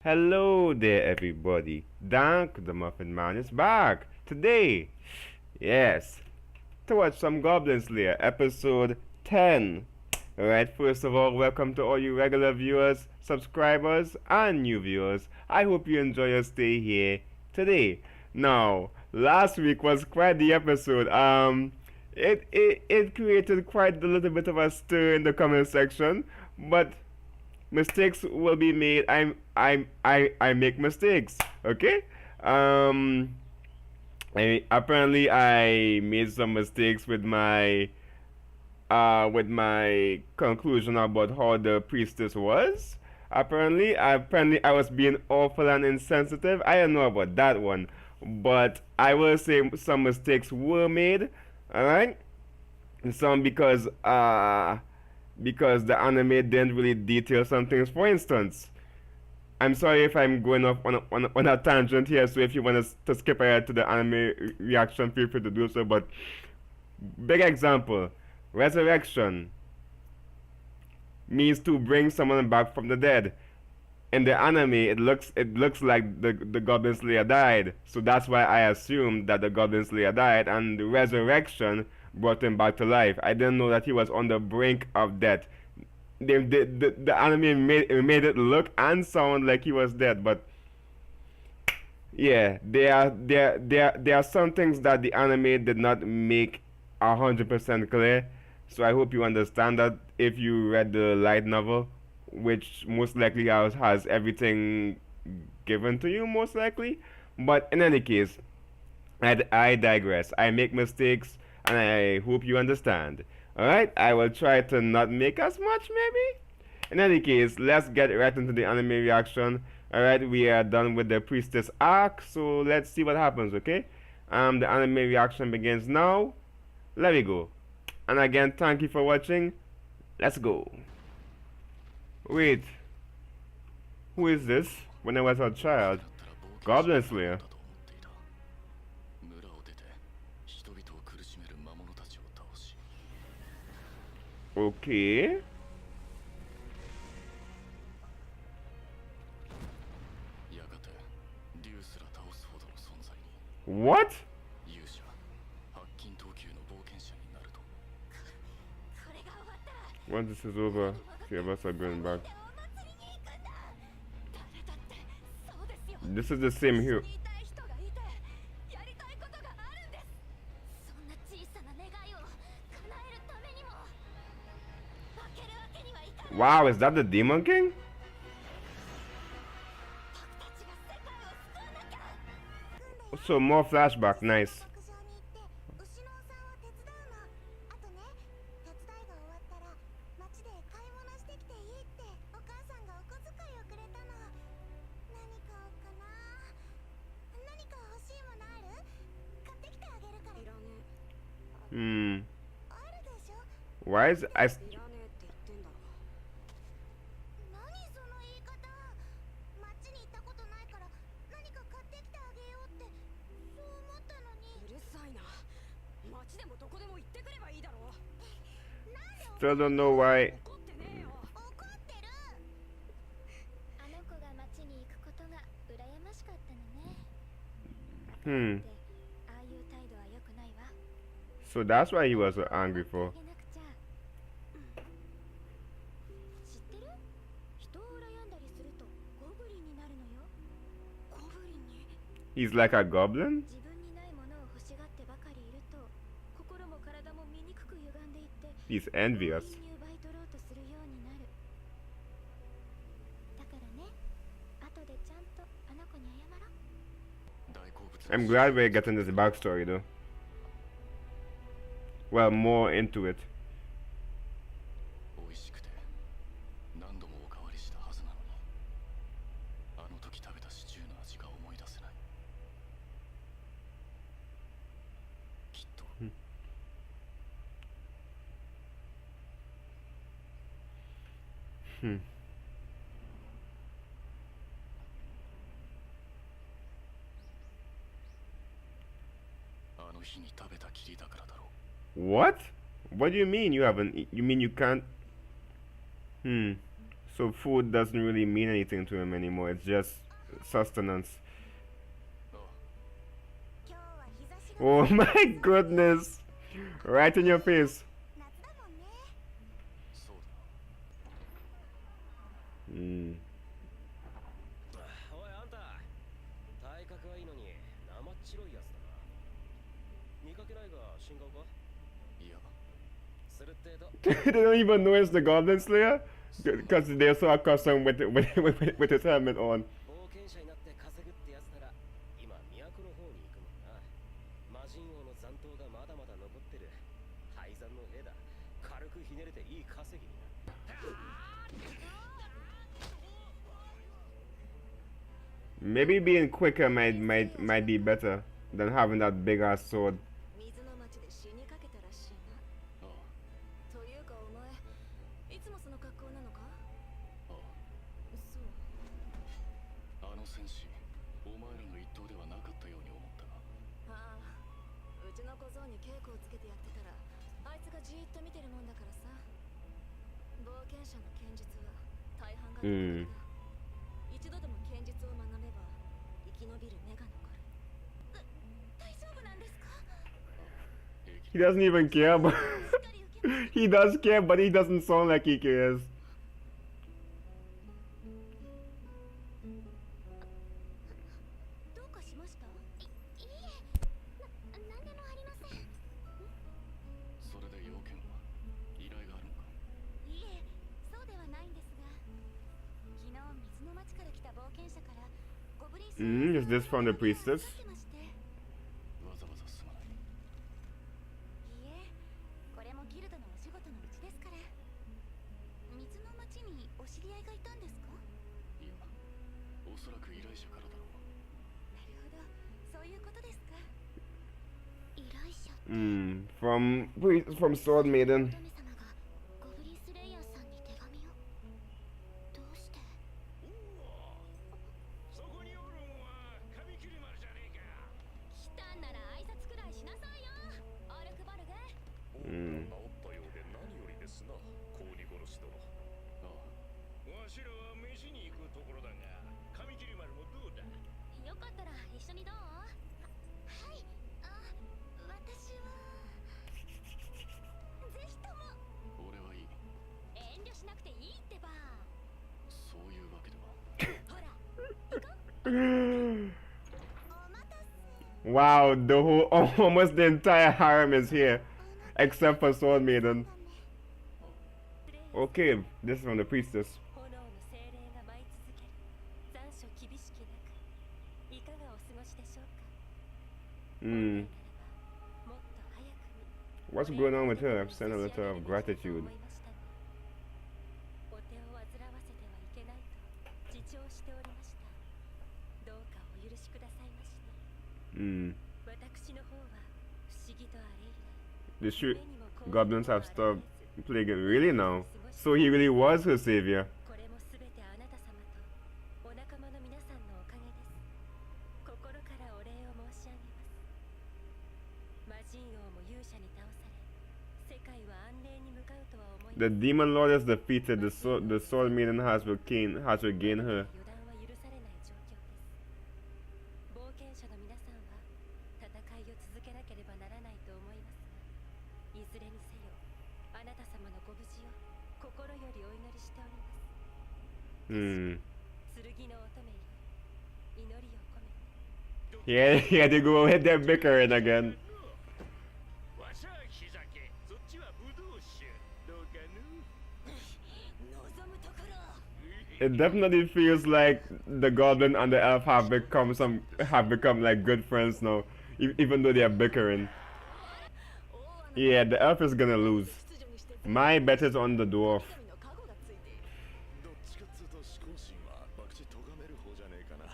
Hello there, everybody. DankTheMuffinman is back today. Yes, to watch some Goblin Slayer, episode 10. Alright, first of all, welcome to all you regular viewers, subscribers, and new viewers. I hope you enjoy your stay here today. Now, last week was quite the episode. It created quite a little bit of a stir in the comment section, but mistakes will be made. I make mistakes. Okay. Um. Apparently I made some mistakes with my conclusion about how the priestess was. Apparently I was being awful and insensitive. I don't know about that one, but I will say some mistakes were made. All right, some because the anime didn't really detail some things. For instance, I'm sorry if I'm going off on a tangent here, so if you want to skip ahead to the anime reaction, feel free to do so. But big example, resurrection means to bring someone back from the dead. In the anime, it looks like the Goblin Slayer died, so that's why I assumed that the Goblin Slayer died, and the resurrection brought him back to life. I didn't know that he was on the brink of death. The anime made it look and sound like he was dead, but yeah, there are some things that the anime did not make 100% clear. So I hope you understand that if you read the light novel, which most likely has everything given to you, most likely. But in any case, I digress. I make mistakes, and I hope you understand. Alright, I will try to not make as much, maybe? In any case, let's get right into the anime reaction. Alright, we are done with the priestess arc, so let's see what happens, okay? The anime reaction begins now. Let me go. And again, thank you for watching. Let's go. Wait, who is this? When I was a child, Goblin Slayer. Okay. What? Once this is over, three of us are going back. This is the same hero. Wow, is that the Demon King? So more flashback, nice. Hmm. Why is I? Still don't know why. Hmm. So that's why he was so angry for. He's like a goblin? He's envious. I'm glad we're getting this backstory though. Well, more into it. Hmm. What? What do you mean you haven't? You mean you can't? Hmm. So food doesn't really mean anything to him anymore. It's just sustenance. Oh my goodness! Right in your face. Mm. おいあんた体格はいいのに生っ白いやつだな見かけないが新顔かいやするってと They don't even know it's the Goblin Slayer because they're so accustomed with his helmet on. 冒険者になって稼ぐってやつなら今都の方に行くもんな魔人王の残党がまだまだ残ってる廃山の兵だ軽くひねれていい稼ぎにな Maybe being quicker might be better than having that big ass sword. 水の町で死にかけたらしいな。というかお前、いつもその格好なのか？そう。あの戦士、お前らの一党ではなかったように思ったが。ああ、うちの小僧に稽古をつけてやってたら、あいつがじーっと見てるもんだからさ。冒険者の剣術は大半が独学だ。一度でも剣術を学べば生き延びる目が残る。大丈夫なんですか？ He doesn't even care, but he does care, but he doesn't sound like he cares. どうかしました？いえ、なんでもありません。それで要件は依頼があるのかいえ、そうではないんですが、昨日水の町から来た冒険者からゴブリンス Is this from the priestess? わざわざすまないいいえ、これもギルドのお仕事のうちですから。水の町にお知り合いがいたんですか？いやおそらく依頼者からだろうなるほど、そういうことですか。依頼者。From Sword Maiden. 乙女様がゴブリンスレイヤーさんに手紙を。どうして？そこにおるんは髪切り丸じゃねえか来たんなら挨拶くらいしなさいよ。アルクバルゲ。治ったようで何よりですなコーニゴロシ殿わしらは飯に行くところだが髪切り丸もどうだよかったら一緒にどう？はい、私はぜひとも。俺はいい遠慮しなくていいってば。そういうわけではほら、行こう。お待たせ。 Wow, the whole almost the entire harem is here, except for Sword Maiden. Okay, this is from the priestess. 炎の精霊が舞い続ける。残暑厳しき中、いかがお過ごしでしょうか。もっと早くに。 What's going on with her? I've sent a letter of gratitude. お手を煩わせてはいけないと自重しておりました。どうかお許しくださいまし。私の方は不思議とあれ以来。 The goblins have stopped plaguing really now. So he really was her savior. これもすべてあなた様とお仲間の皆さんのおかげです。心からお礼を申し上げます。魔人王も勇者に倒され、世界は安寧に向かうとは思います。 The demon lord is defeated. The sword maiden has regained her. 予断は許されない状況です。冒険者の皆さんは戦いを続けなければならないと思いますが、いずれにせよあなた様のご無事を心よりお祈りしております。剣の乙女よ、祈りを込めて。 Yeah, they go ahead, they're bickering again. わしゃ日酒そっちはブドウ酒どうか望むところ。 It definitely feels like the goblin and the elf have become like good friends now, even though they are bickering. Yeah, the elf is gonna lose. My bet is on the dwarf. どっちかっつうと思考心は博打とがめる方じゃねえかな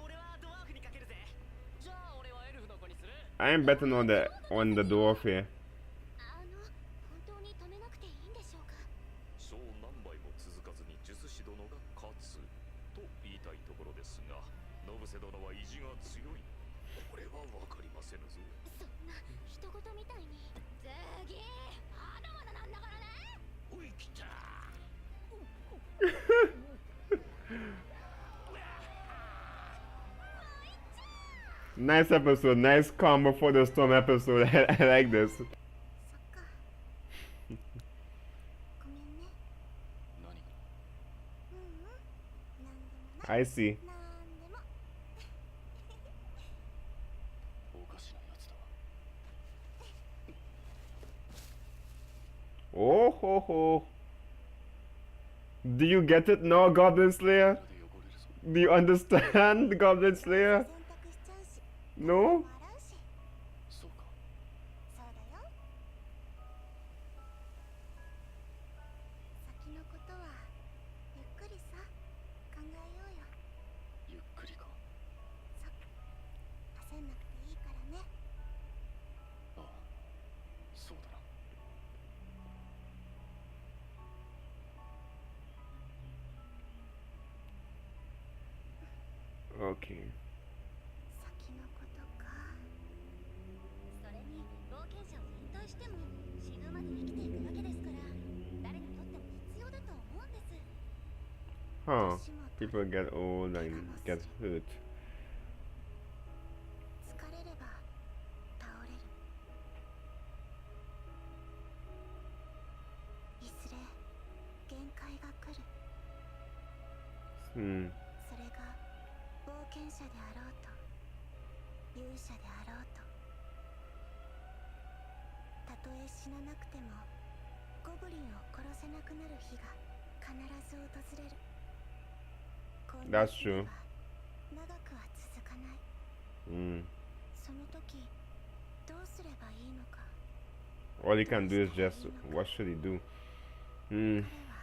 俺はドワーフにかけるぜじゃあ俺はエルフの子にする I'm betting on the dwarf here. 本当に止めなくていいんでしょうか。小何杯も続かずに術師殿が勝つと言いたいところですがノブセ殿は意地が強いこれはわかりませぬぞそんな人事みたいに。次まだまだなんだからね。おい来た Nice episode, nice calm before the storm episode. I like this. そっかごめんね何がなんでもない I see. なんでもおかしなやつだ Oh ho ho. Do you get it now, Goblin Slayer? で汚れるぞ Do you understand, Goblin 洗 Slayer? 濯しちゃうし No? 洗うしそうかそうだよ先のことはゆっくりさ考えようよゆっくりか焦んなくていいからねああそうだな Okay. 先のことかそれに冒険者を引退しても死ぬまで生きていくわけですから誰にとっても必要だと思うんです Huh. People get old and get hurt. 疲れれば倒れるいずれ限界が来る Hmm. それが冒険者であろうと勇者であろうとたとえ死ななくてもゴブリンを殺せなくなる日が必ず訪れるこんな That's 日 true. 々は長くは続かない Hmm. その時どうすればいいのか All he can do is just, what should he do? Hmm. 彼は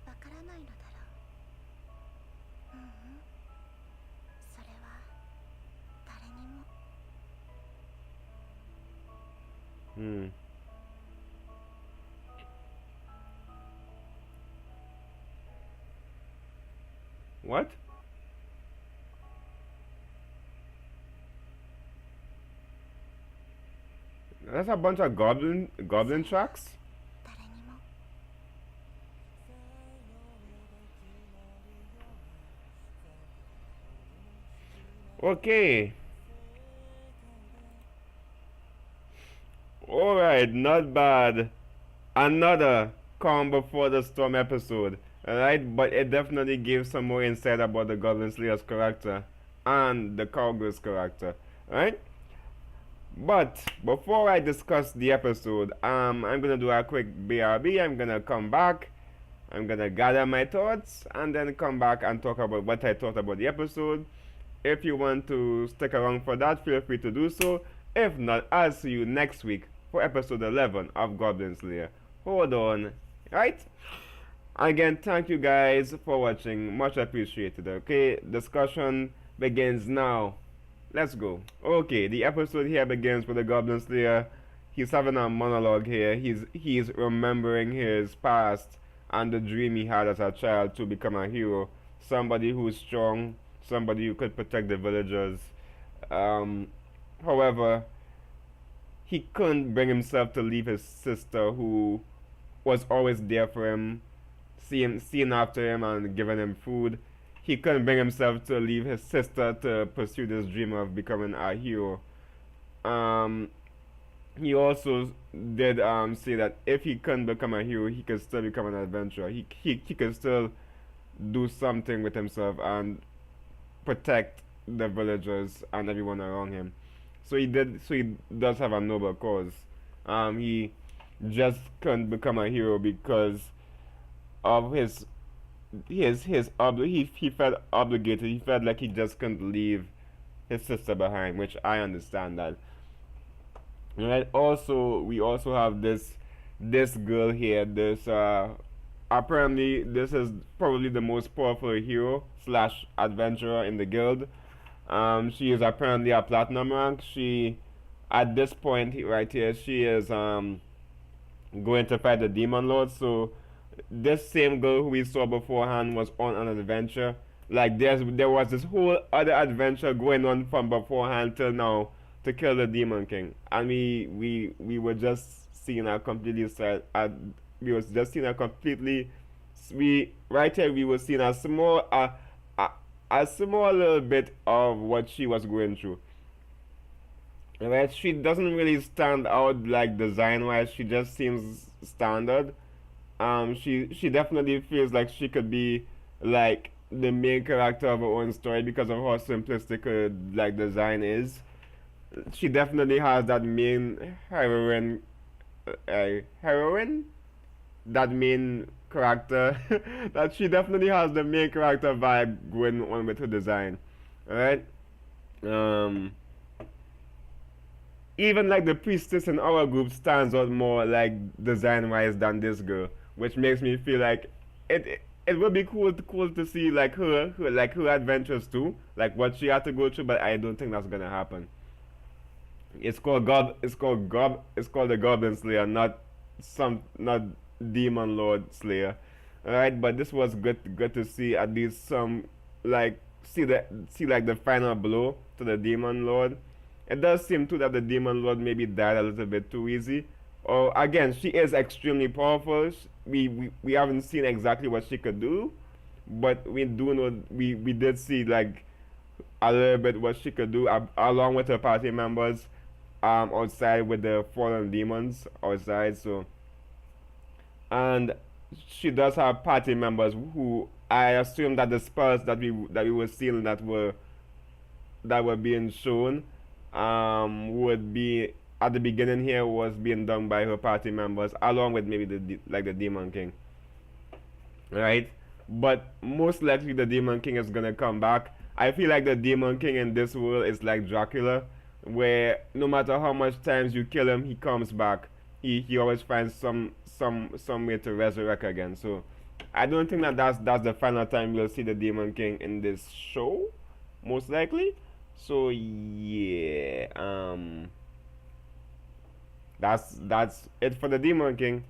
わからないのだろうそれは誰にも Hmm. What? That's a bunch of goblin tracks? 誰にも Okay. Alright, not bad. Another calm before the storm episode. Alright, but it definitely gave some more insight about the Goblin Slayer's character and the Cowgirl's character. Alright? But before I discuss the episode, I'm gonna do a quick BRB. I'm gonna come back. I'm gonna gather my thoughts and then come back and talk about what I thought about the episode. If you want to stick around for that, feel free to do so. If not, I'll see you next week for episode 11 of Goblin Slayer. Hold on, right? Again, thank you guys for watching. Much appreciated. Okay, discussion begins now. Let's go. Okay, the episode here begins with the Goblin Slayer. He's having a monologue here. He's remembering his past and the dream he had as a child to become a hero. Somebody who's strong, somebody who could protect the villagers. However, he couldn't bring himself to leave his sister, who was always there for him, seeing after him and giving him food. He couldn't bring himself to leave his sister to pursue this dream of becoming a hero. He also did say that if he couldn't become a hero, he could still become an adventurer. He could still do something with himself and protect the villagers and everyone around him. So he did. So he does have a noble cause. He just couldn't become a hero because of he felt obligated. He felt like he just couldn't leave his sister behind, which I understand that. Right. Also, we also have this girl here. This apparently this is probably the most powerful hero slash adventurer in the guild. She is apparently a platinum rank. She, at this point right here, she is going to fight the demon lord. So this same girl who we saw beforehand was on an adventure. Like there was this whole other adventure going on from beforehand till now to kill the demon king, and we were just seeing a completely we was just seeing a completely we right here we were seeing a, a small little bit of what she was going through. Right, she doesn't really stand out like design wise. She just seems standard. She definitely feels like she could be like the main character of her own story because of how simplistic her like design is. She definitely has that main heroine, that main character. That she definitely has the main character vibe going on with her design. Alright? Um, Even like the priestess in our group stands out more like design wise than this girl, which makes me feel like it would be cool to see like her adventures too, like what she had to go through, but I don't think that's gonna happen. It's called the Goblin Slayer, not Demon Lord Slayer. Alright, but this was good to see at least some like see like the final blow to the Demon Lord. It does seem too that the Demon Lord maybe died a little bit too easy. Or again, she is extremely powerful. We haven't seen exactly what she could do, but we do know we did see like a little bit what she could do along with her party members outside with the fallen demons outside. So and she does have party members who I assume that the spells that we were seeing that were being shown would be at the beginning here was being done by her party members along with maybe like the Demon King, right? But most likely the Demon King is gonna come back. I feel like the Demon King in this world is like Dracula, where no matter how much times you kill him, he comes back. He always finds some way to resurrect again. So I don't think that that's the final time we'll see the Demon King in this show, most likely. So yeah, that's it for the Demon King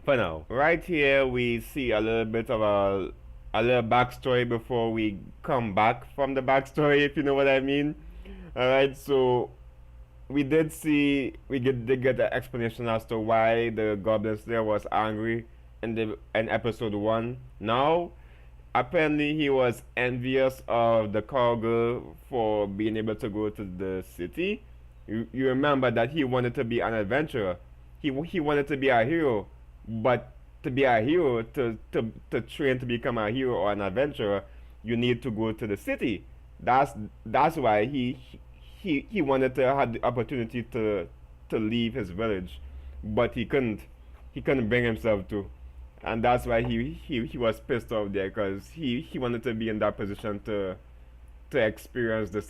for now. Right here we see a little bit of a little backstory before we come back from the backstory, if you know what I mean. Alright, so did get the explanation as to why the Goblin Slayer was angry in episode one. Now apparently he was envious of the cowgirl for being able to go to the city. You remember that he wanted to be an adventurer. He wanted to be a hero, but to be a hero, to train to become a hero or an adventurer, you need to go to the city. That's why he wanted to have the opportunity to leave his village, but he couldn't bring himself to, and that's why he was pissed off there because he wanted to be in that position to experience the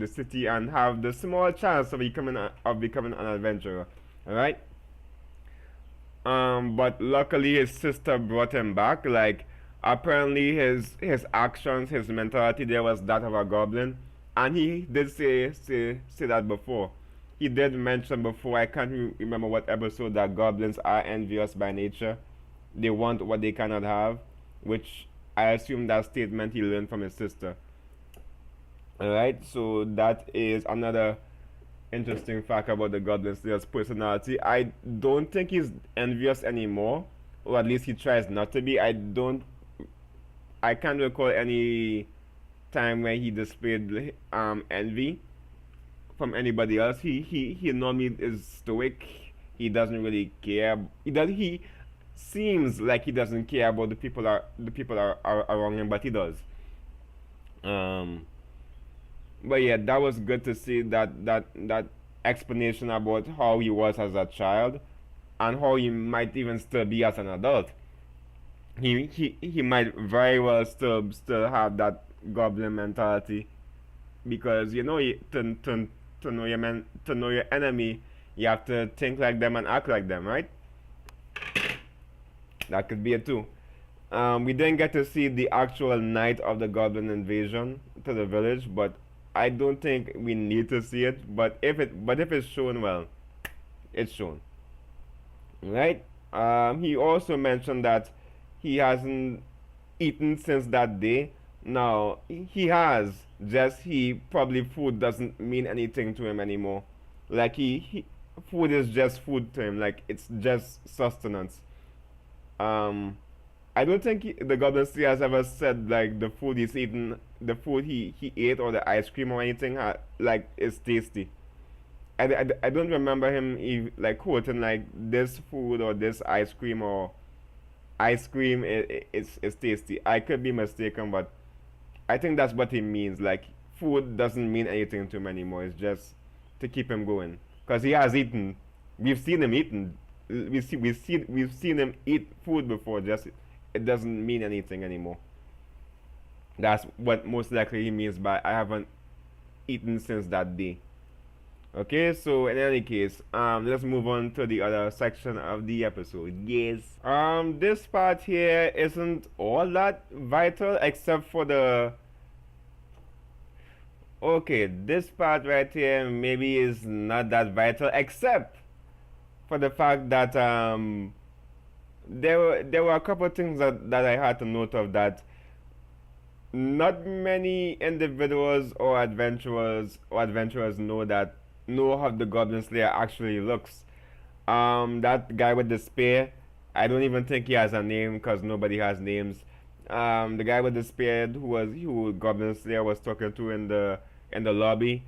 city and have the small chance of becoming an adventurer. All right. But luckily his sister brought him back. Like apparently his actions, his mentality there was that of a goblin, and he did say that before. He did mention before. I can't remember what episode that goblins are envious by nature. They want what they cannot have, which I assume that statement he learned from his sister. All right, so that is another interesting fact about the Goblin Slayer's personality. I don't think he's envious anymore, or at least he tries not to be. I can't recall any time where he displayed envy from anybody else. He normally is stoic. He doesn't really care. He seems like he doesn't care about the people are around him, but he does. Um, but yeah, that was good to see that explanation about how he was as a child and how he might even still be as an adult. He might very well still have that goblin mentality because you know to know to know your enemy, you have to think like them and act like them, right? That could be it too. We didn't get to see the actual night of the goblin invasion to the village, but I don't think we need to see it. But if it's shown well, it's shown, right? He also mentioned that he hasn't eaten since that day. Now he has, just he probably food doesn't mean anything to him anymore. Like food is just food to him. Like it's just sustenance. Um, I don't think the Goblin Slayer has ever said like the food he's eaten, the food he ate, or the ice cream or anything, like is tasty. I don't remember him like quoting like this food or this ice cream or ice cream is tasty. I could be mistaken, but I think that's what he means. Like food doesn't mean anything to him anymore. It's just to keep him going, cause he has eaten. We've seen him eaten. We've seen him eat food before. Just it doesn't mean anything anymore. That's what most likely he means by I haven't eaten since that day. Okay, so in any case, let's move on to the other section of the episode. Yes. This part here isn't all that vital except for the. Okay, this part right here maybe is not that vital except for the fact that there were a couple of things that I had to note of that not many individuals or adventurers know how the Goblin Slayer actually looks. That guy with the spear, I don't even think he has a name because nobody has names. The guy with the spear who Goblin Slayer was talking to in the lobby.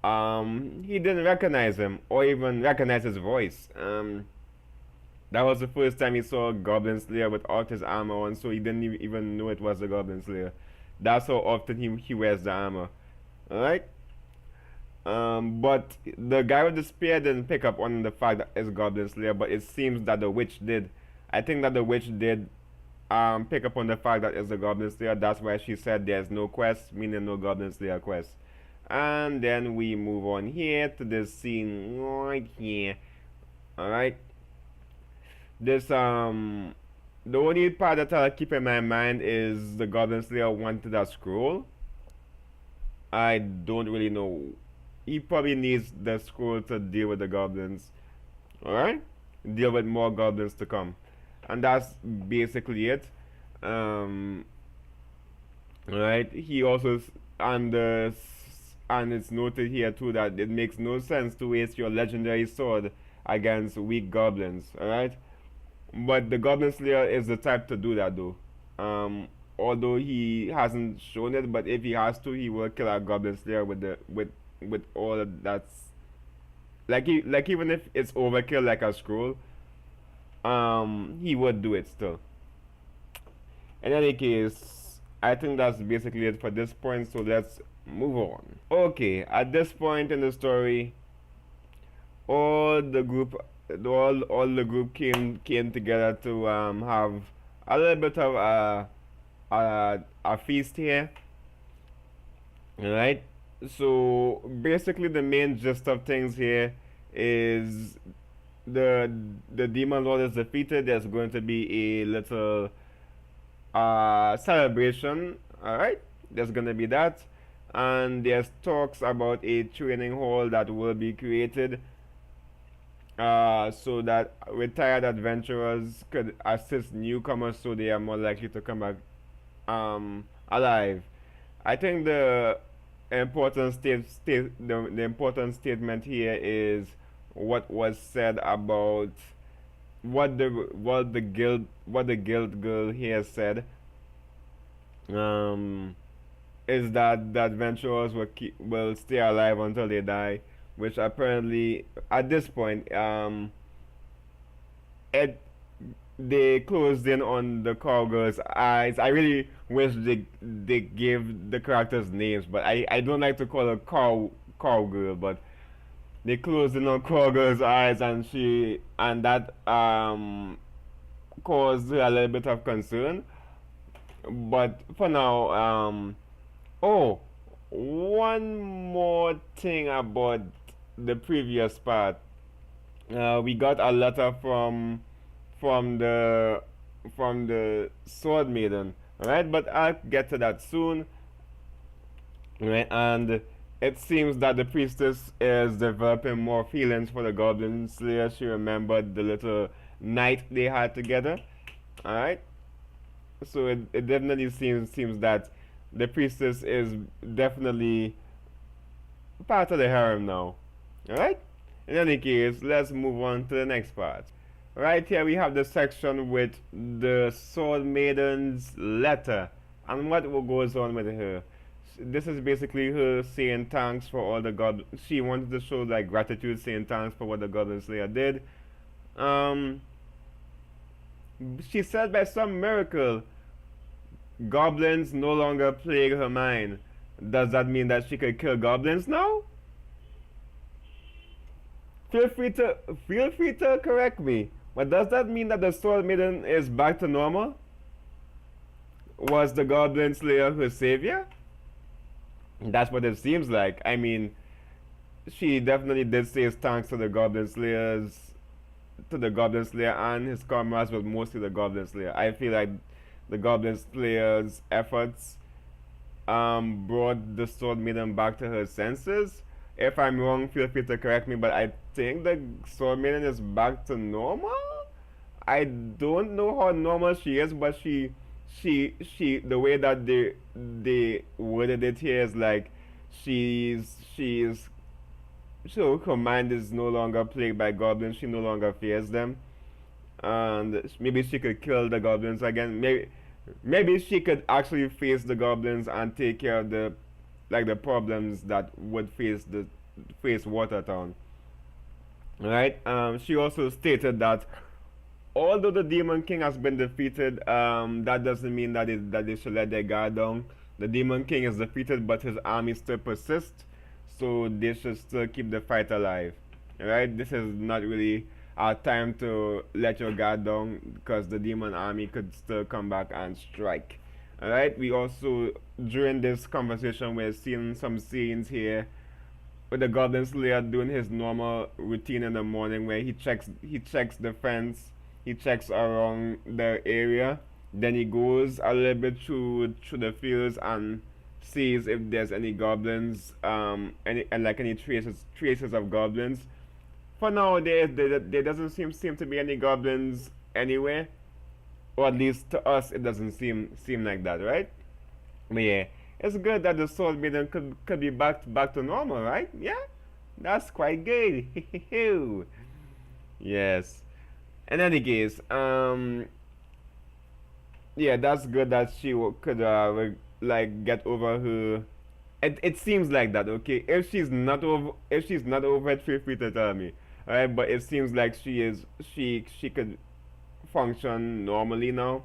He didn't recognize him or even recognize his voice. That was the first time he saw Goblin Slayer without his armor on, so he didn't even know it was the Goblin Slayer. That's how often he wears the armor. Alright? But the guy with the spear didn't pick up on the fact that it's Goblin Slayer, but it seems that the witch did. I think that the witch did pick up on the fact that it's the Goblin Slayer. That's why she said there's no quest, meaning no Goblin Slayer quest. And then we move on here to this scene right here. Alright. This the only part that I'll keep in my mind is the Goblin Slayer wanted a scroll. I don't really know. He probably needs the scroll to deal with the goblins. Alright? Deal with more goblins to come. And that's basically it. Alright, he also and it's noted here too that it makes no sense to waste your legendary sword against weak goblins. Alright? But the Goblin Slayer is the type to do that though. Although he hasn't shown it, but if he has to, he will kill a Goblin Slayer with all of that's like even if it's overkill like a scroll, he would do it still. In any case, I think that's basically it for this point, so let's move on. Okay, at this point in the story, all the group came together to have a little bit of a feast here. Alright? So basically the main gist of things here is the demon lord is defeated. There's going to be a little celebration. Alright? There's gonna be that. And there's talks about a training hall that will be created so that retired adventurers could assist newcomers so they are more likely to come back alive. I think the important the important statement here is what was said about what the guild girl here said. Is that the adventurers will stay alive until they die, which apparently at this point they closed in on the cowgirl's eyes. I really wish they gave the characters names, but I don't like to call her cowgirl, but they closed in on cowgirl's eyes, and that caused a little bit of concern. But for now, oh, one more thing about the previous part. We got a letter from the sword maiden, right? But I'll get to that soon, right? And it seems that the priestess is developing more feelings for the Goblin Slayer. She remembered the little night they had together, all right? So it definitely seems that the priestess is definitely part of the harem now, all right? In any case, let's move on to the next part. right here we have the section with the Sword Maiden's letter and what goes on with her. This is basically her saying thanks for all the god. She wanted to show like gratitude, saying thanks for what the Goblin Slayer did. Um, she said by some miracle, goblins no longer plague her mind. Does that mean that she could kill goblins now? Feel free to correct me. But does that mean that the Sword Maiden is back to normal? Was the Goblin Slayer her savior? That's what it seems like. I mean, she definitely did say thanks to the Goblin Slayers, to the Goblin Slayer and his comrades, but mostly the Goblin Slayer. I feel like the Goblin Slayer's efforts brought the Sword Maiden back to her senses. If I'm wrong, feel free to correct me, but I think the Sword Maiden is back to normal. I don't know how normal she is, but the way that they worded it here is like she's so her mind is no longer plagued by goblins. She no longer fears them, and maybe she could kill the goblins again. Maybe she could actually face the goblins and take care of the problems that would face Watertown. Right? She also stated that although the Demon King has been defeated, that doesn't mean that they should let their guard down. The Demon King is defeated, but his army still persists, so they should still keep the fight alive. Right? This is not really our time to let your guard down because the demon army could still come back and strike. Alright, we also, during this conversation, we're seeing some scenes here with the Goblin Slayer doing his normal routine in the morning where he checks the fence, he checks around the area, then he goes a little bit through the fields and sees if there's any goblins, any traces of goblins. For now, there doesn't seem to be any goblins anywhere, or at least to us, it doesn't seem like that, right? But yeah, it's good that the Sword Maiden could be back to normal, right? Yeah, that's quite good. Yes. In any case, yeah, that's good that she could like get over her. It seems like that, okay. If she's not over it, feel free to tell me. Alright, but it seems like she could function normally now,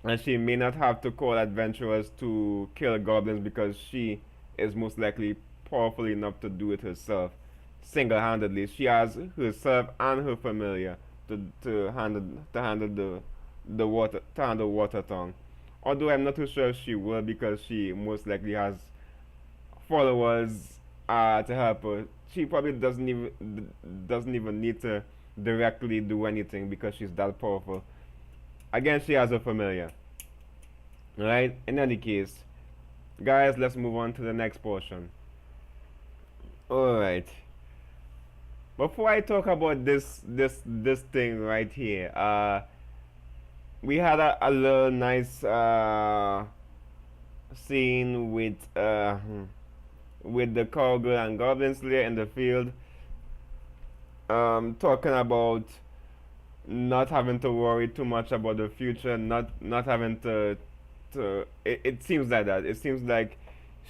and she may not have to call adventurers to kill goblins because she is most likely powerful enough to do it herself, single-handedly. She has herself and her familiar to handle Watertongue. Although I'm not too sure if she will because she most likely has followers to help her. She probably doesn't even need to directly do anything because she's that powerful. Again, she has a familiar. Right? In any case, guys, let's move on to the next portion. Alright. Before I talk about this thing right here, we had a little nice scene with the cowgirl and goblin slayer in the field, talking about not having to worry too much about the future, not having to it seems like that. It seems like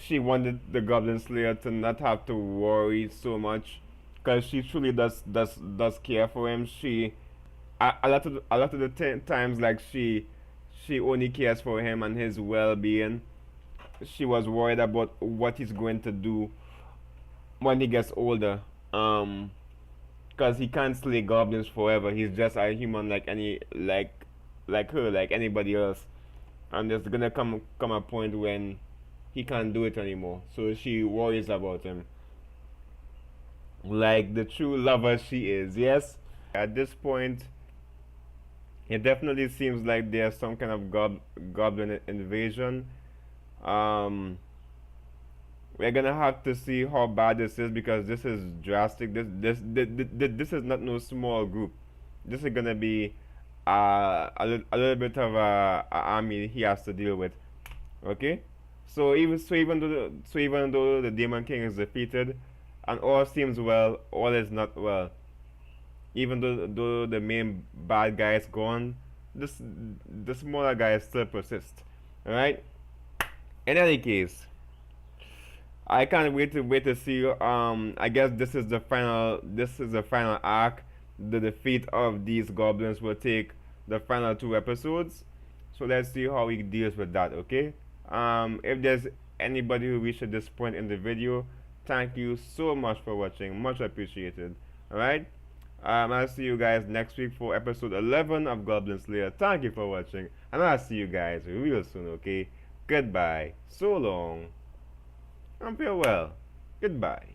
she wanted the Goblin Slayer to not have to worry so much, because she truly does care for him. She a lot of the times, like she only cares for him and his well-being. She was worried about what he's going to do when he gets older. Because he can't slay goblins forever. He's just a human like her, like anybody else. And there's gonna come a point when he can't do it anymore. So she worries about him, like the true lover she is. Yes. At this point, it definitely seems like there's some kind of goblin invasion. Um, we're gonna have to see how bad this is because this is drastic. This is not no small group. This is gonna be a little bit of a army he has to deal with. Okay, so even though the Demon King is defeated and all seems well, all is not well. Even though the main bad guy is gone, this the smaller guys still persist. All right. In any case, I can't wait to see. I guess this is the final. This is the final arc. The defeat of these goblins will take the final 2 episodes. So let's see how he deals with that. Okay. If there's anybody who reached this point in the video, thank you so much for watching. Much appreciated. All right. I'll see you guys next week for episode 11 of Goblin Slayer. Thank you for watching, and I'll see you guys real soon. Okay. Goodbye. So long. And farewell. Goodbye.